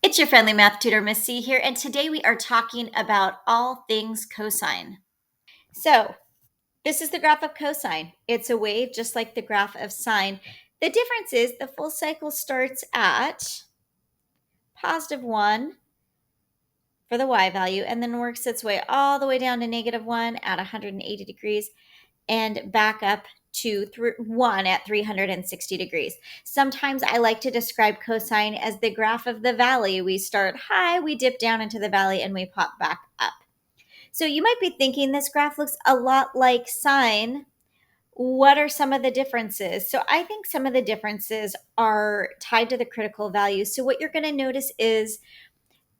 It's your friendly math tutor, Miss C here, and today we are talking about all things cosine. So, this is the graph of cosine. It's a wave just like the graph of sine. The difference is the full cycle starts at +1 for the y value and then works its way all the way down to -1 at 180 degrees and back up to 1 at 360 degrees. Sometimes I like to describe cosine as the graph of the valley. We start high, we dip down into the valley, and we pop back up. So you might be thinking this graph looks a lot like sine. What are some of the differences? So I think some of the differences are tied to the critical value. So what you're going to notice is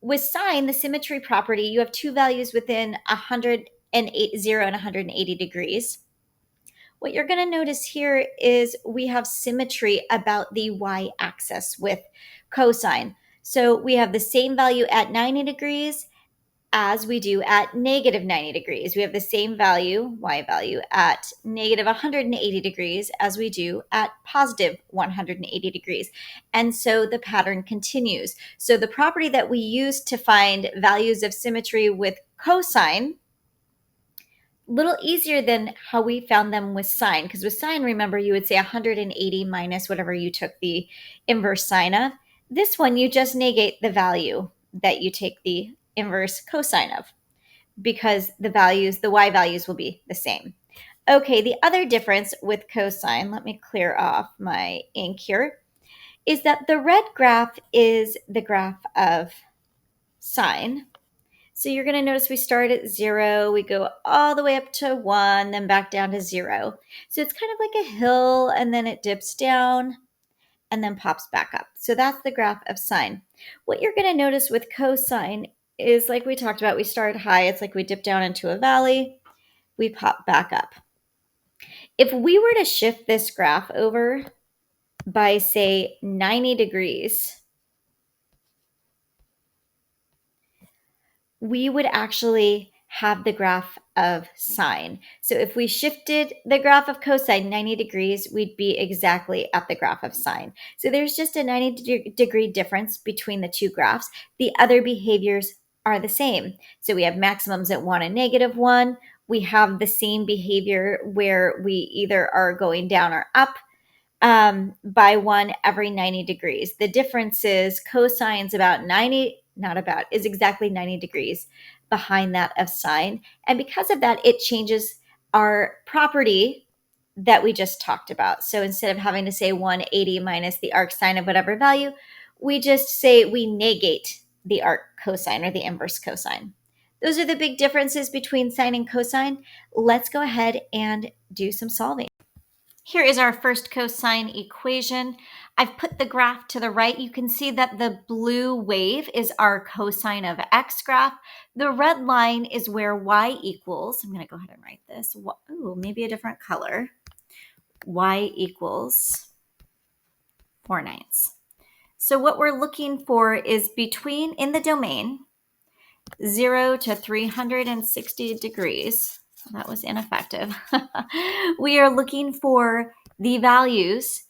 with sine, the symmetry property, you have two values within 0 and 180 degrees. What you're going to notice here is we have symmetry about the y-axis with cosine. So we have the same value at 90 degrees as we do at -90 degrees. We have the same value, y value, at -180 degrees as we do at +180 degrees. And so the pattern continues. So the property that we use to find values of symmetry with cosine, little easier than how we found them with sine, because with sine, remember, you would say 180 minus whatever you took the inverse sine of. This one, you just negate the value that you take the inverse cosine of, because the y values will be the same. Okay, the other difference with cosine, let me clear off my ink here, is that the red graph is the graph of sine. So you're going to notice we start at 0, we go all the way up to 1, then back down to 0. So it's kind of like a hill, and then it dips down and then pops back up. So that's the graph of sine. What you're going to notice with cosine is, like we talked about, we start high. It's like we dip down into a valley, we pop back up. If we were to shift this graph over by, say, 90 degrees, we would actually have the graph of sine. So if we shifted the graph of cosine 90 degrees, we'd be exactly at the graph of sine. So there's just a 90-degree difference between the two graphs. The other behaviors are the same. So we have maximums at 1 and -1. We have the same behavior where we either are going down or up by 1 every 90 degrees. The difference is cosine's is exactly 90 degrees behind that of sine. And because of that, it changes our property that we just talked about. So instead of having to say 180 minus the arc sine of whatever value, we just say we negate the arc cosine or the inverse cosine. Those are the big differences between sine and cosine. Let's go ahead and do some solving. Here is our first cosine equation. I've put the graph to the right. You can see that the blue wave is our cosine of x graph. The red line is where y equals. I'm going to go ahead and write this. Ooh, maybe a different color. Y equals 4/9. So what we're looking for is between, in the domain, 0 to 360 degrees. That was ineffective. We are looking for the values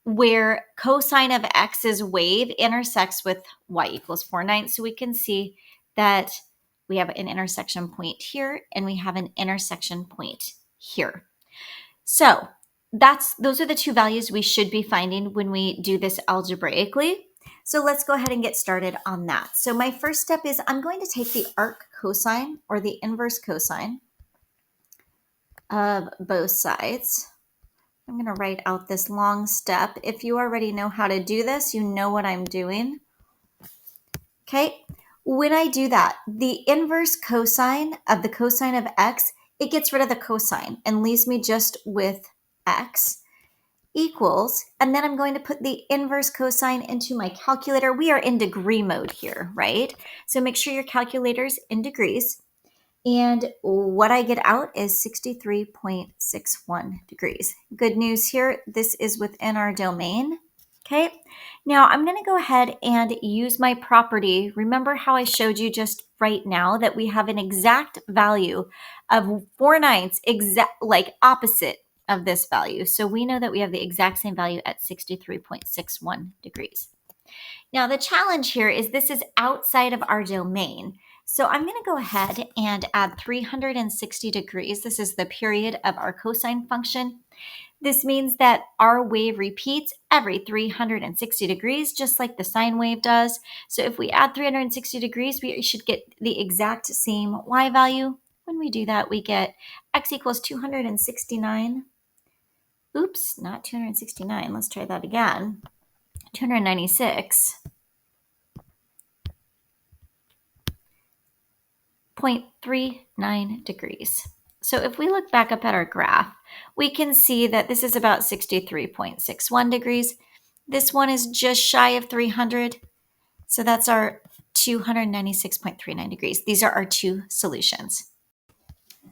where cosine of x's wave intersects with y equals 4/9. So we can see that we have an intersection point here and we have an intersection point here. So those are the two values we should be finding when we do this algebraically. So let's go ahead and get started on that. So my first step is I'm going to take the arc cosine or the inverse cosine of both sides. I'm going to write out this long step. If you already know how to do this, you know what I'm doing. Okay, when I do that, the inverse cosine of the cosine of x, it gets rid of the cosine and leaves me just with x equals, and then I'm going to put the inverse cosine into my calculator. We are in degree mode here, right? So make sure your calculator's in degrees. And what I get out is 63.61 degrees. Good news here, this is within our domain. Okay, now I'm going to go ahead and use my property. Remember how I showed you just right now that we have an exact value of 4/9, like opposite of this value. So we know that we have the exact same value at 63.61 degrees. Now, the challenge here is this is outside of our domain. So I'm going to go ahead and add 360 degrees. This is the period of our cosine function. This means that our wave repeats every 360 degrees, just like the sine wave does. So if we add 360 degrees, we should get the exact same y value. When we do that, we get x equals 269. Oops, not 269. Let's try that again. 296.39 degrees. So if we look back up at our graph, we can see that this is about 63.61 degrees. This one is just shy of 300. So that's our 296.39 degrees. These are our two solutions.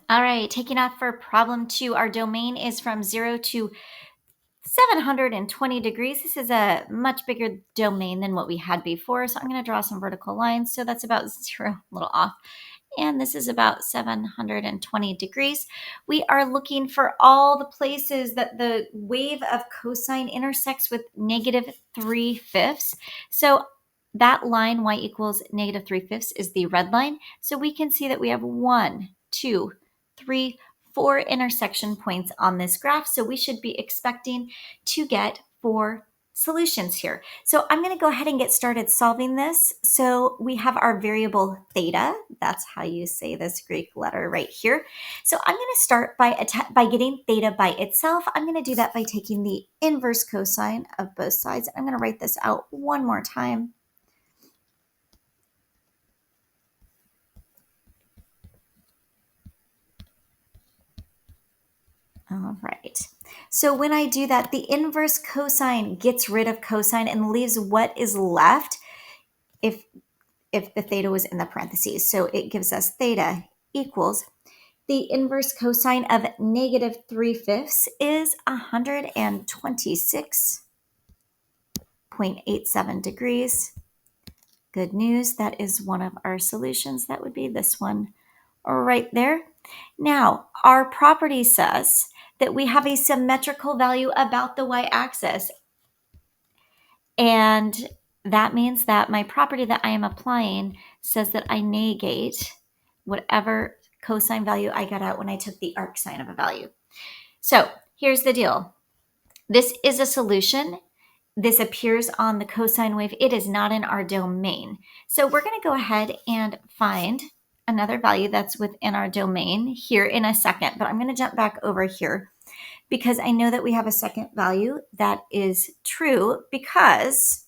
All right, taking off for problem 2. Our domain is from 0 to 720 degrees. This is a much bigger domain than what we had before. So I'm going to draw some vertical lines. So that's about 0, a little off. And this is about 720 degrees. We are looking for all the places that the wave of cosine intersects with negative 3/5. So that line, y equals negative 3/5, is the red line. So we can see that we have 1, 2, 3, 4 intersection points on this graph. So we should be expecting to get 4 solutions here. So I'm going to go ahead and get started solving this. So we have our variable theta. That's how you say this Greek letter right here. So I'm going to start by getting theta by itself. I'm going to do that by taking the inverse cosine of both sides. I'm going to write this out one more time. All right. So when I do that, the inverse cosine gets rid of cosine and leaves what is left if the theta was in the parentheses. So it gives us theta equals the inverse cosine of negative 3/5 is 126.87 degrees. Good news, that is one of our solutions. That would be this one right there. Now, our property says that we have a symmetrical value about the y-axis. And that means that my property that I am applying says that I negate whatever cosine value I got out when I took the arc sine of a value. So here's the deal. This is a solution. This appears on the cosine wave. It is not in our domain. So we're going to go ahead and find another value that's within our domain here in a second. But I'm going to jump back over here because I know that we have a second value that is true, because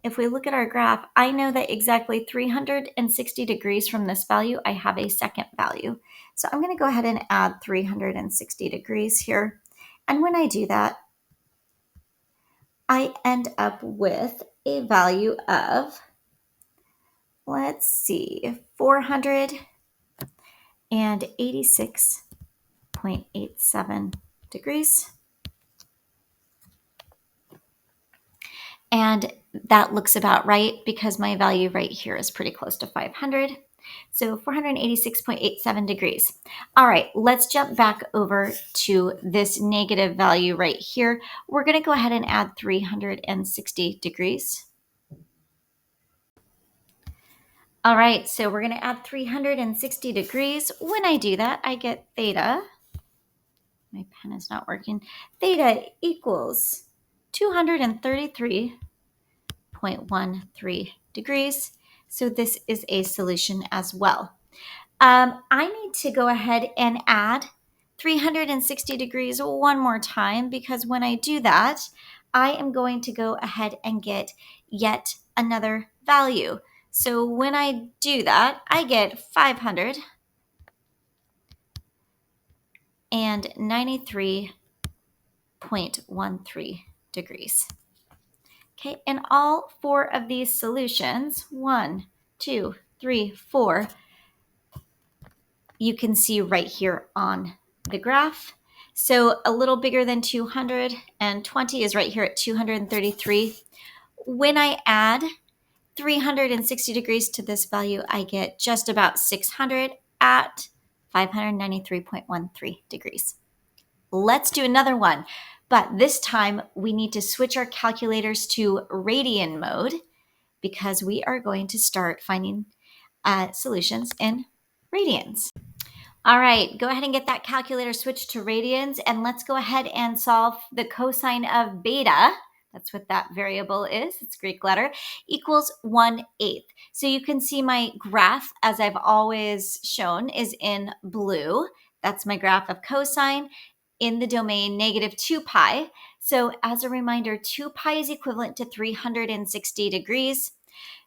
if we look at our graph, I know that exactly 360 degrees from this value, I have a second value. So I'm going to go ahead and add 360 degrees here. And when I do that, I end up with a value of, let's see, 486.87 degrees. And that looks about right because my value right here is pretty close to 500. So 486.87 degrees. All right, let's jump back over to this negative value right here. We're going to go ahead and add 360 degrees. All right, so we're going to add 360 degrees. When I do that, I get theta. My pen is not working. Theta equals 233.13 degrees. So this is a solution as well. I need to go ahead and add 360 degrees one more time, because when I do that, I am going to go ahead and get yet another value. So when I do that, I get 593.13 degrees. Okay, and all 4 of these solutions, 1, 2, 3, 4, you can see right here on the graph. So a little bigger than 220 is right here at 233. When I add 360 degrees to this value, I get just about 600 at 593.13 degrees. Let's do another one. But this time we need to switch our calculators to radian mode because we are going to start finding solutions in radians. All right, go ahead and get that calculator switched to radians, and let's go ahead and solve the cosine of beta. That's what that variable is. It's Greek letter, equals 1/8. So you can see my graph, as I've always shown, is in blue. That's my graph of cosine in the domain negative 2 pi. So as a reminder, 2 pi is equivalent to 360 degrees.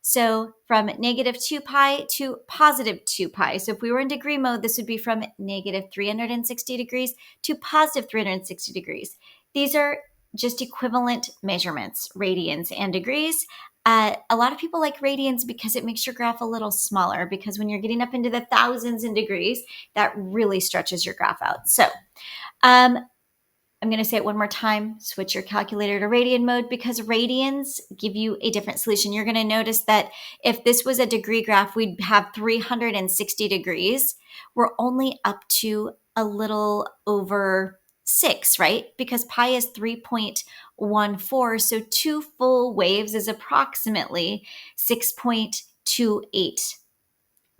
So from negative 2 pi to positive 2 pi. So if we were in degree mode, this would be from negative 360 degrees to positive 360 degrees. These are just equivalent measurements, radians and degrees. A lot of people like radians because it makes your graph a little smaller, because when you're getting up into the thousands in degrees, that really stretches your graph out. So I'm going to say it one more time. Switch your calculator to radian mode because radians give you a different solution. You're going to notice that if this was a degree graph, we'd have 360 degrees. We're only up to a little over 6, right? Because pi is 3.14. So 2 full waves is approximately 6.28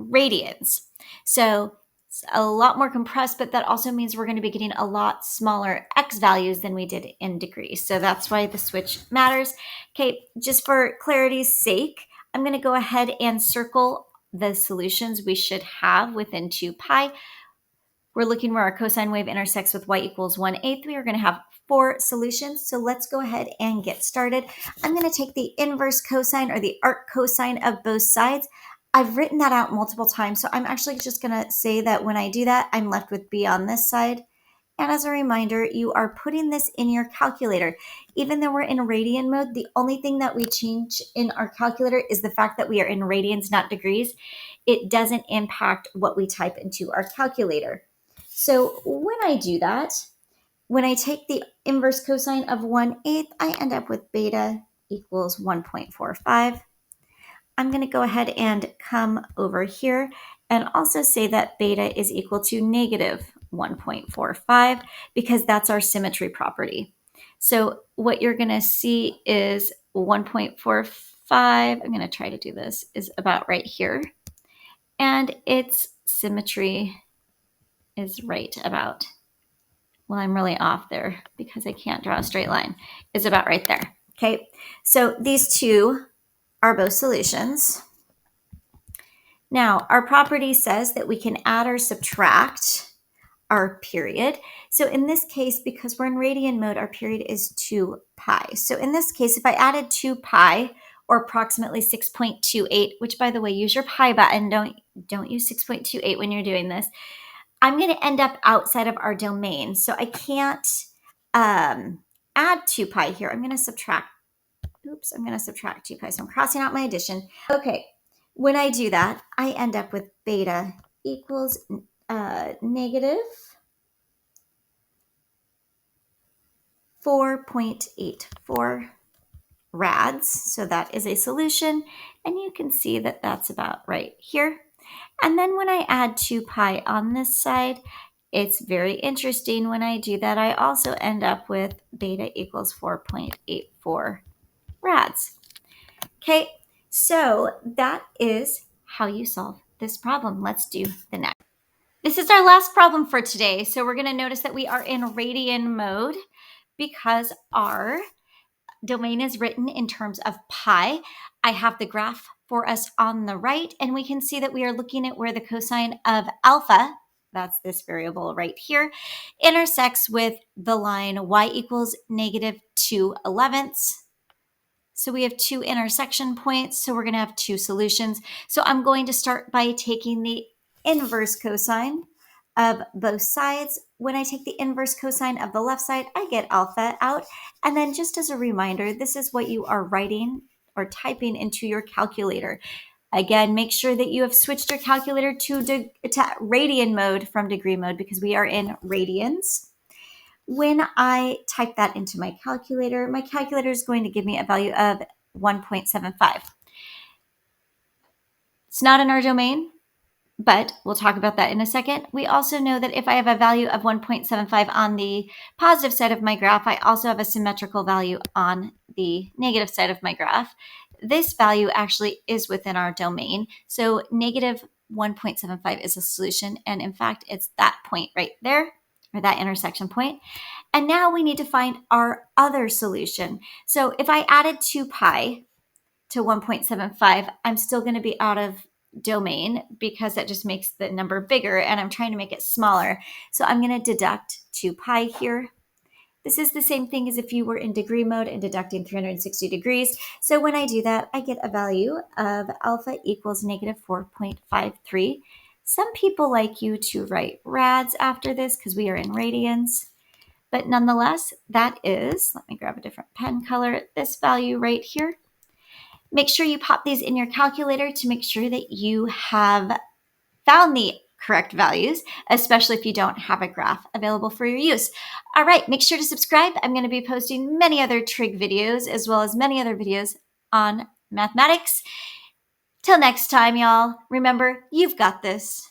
radians. So it's a lot more compressed, but that also means we're going to be getting a lot smaller x values than we did in degrees. So that's why the switch matters. Okay, just for clarity's sake, I'm going to go ahead and circle the solutions we should have within 2 pi. We're looking where our cosine wave intersects with y equals 1/8. We are going to have 4 solutions. So let's go ahead and get started. I'm going to take the inverse cosine, or the arc cosine, of both sides. I've written that out multiple times, so I'm actually just going to say that when I do that, I'm left with b on this side. And as a reminder, you are putting this in your calculator. Even though we're in radian mode, the only thing that we change in our calculator is the fact that we are in radians, not degrees. It doesn't impact what we type into our calculator. So when I do that, when I take the inverse cosine of 1/8, I end up with beta equals 1.45. I'm going to go ahead and come over here and also say that beta is equal to negative 1.45 because that's our symmetry property. So what you're going to see is 1.45, I'm going to try to do this, is about right here. And its symmetry is right about, well, I'm really off there because I can't draw a straight line, is about right there. Okay, so these two are both solutions. Now, our property says that we can add or subtract our period. So in this case, because we're in radian mode, our period is 2 pi. So in this case, if I added 2 pi, or approximately 6.28, which, by the way, use your pi button. Don't use 6.28 when you're doing this. I'm going to end up outside of our domain. So I can't add 2 pi here. I'm going to subtract. Oops, I'm going to subtract 2 pi. So I'm crossing out my addition. Okay, when I do that, I end up with beta equals negative 4.84 rads. So that is a solution. And you can see that that's about right here. And then when I add 2 pi on this side, it's very interesting. When I do that, I also end up with beta equals 4.84 rads. Okay, so that is how you solve this problem. Let's do the next. This is our last problem for today. So we're going to notice that we are in radian mode because our domain is written in terms of pi. I have the graph for us on the right, and we can see that we are looking at where the cosine of alpha, that's this variable right here, intersects with the line y equals negative 2/11. So we have 2 intersection points, so we're going to have 2 solutions. So I'm going to start by taking the inverse cosine of both sides. When I take the inverse cosine of the left side, I get alpha out. And then just as a reminder, this is what you are writing or typing into your calculator. Again, make sure that you have switched your calculator to radian mode from degree mode because we are in radians. When I type that into my calculator is going to give me a value of 1.75. It's not in our domain, But we'll talk about that in a second. We also know that if I have a value of 1.75 on the positive side of my graph, I also have a symmetrical value on the negative side of my graph. This value actually is within our domain. So negative 1.75 is a solution. And in fact, it's that point right there, or that intersection point. And now we need to find our other solution. So if I added 2 pi to 1.75, I'm still going to be out of domain because that just makes the number bigger, and I'm trying to make it smaller. So I'm going to deduct 2 pi here. This is the same thing as if you were in degree mode and deducting 360 degrees. So when I do that, I get a value of alpha equals negative 4.53. Some people like you to write rads after this because we are in radians. But nonetheless, that is, let me grab a different pen color, this value right here. Make sure you pop these in your calculator to make sure that you have found the correct values, especially if you don't have a graph available for your use. All right, make sure to subscribe. I'm going to be posting many other trig videos as well as many other videos on mathematics. Till next time, y'all, remember, you've got this.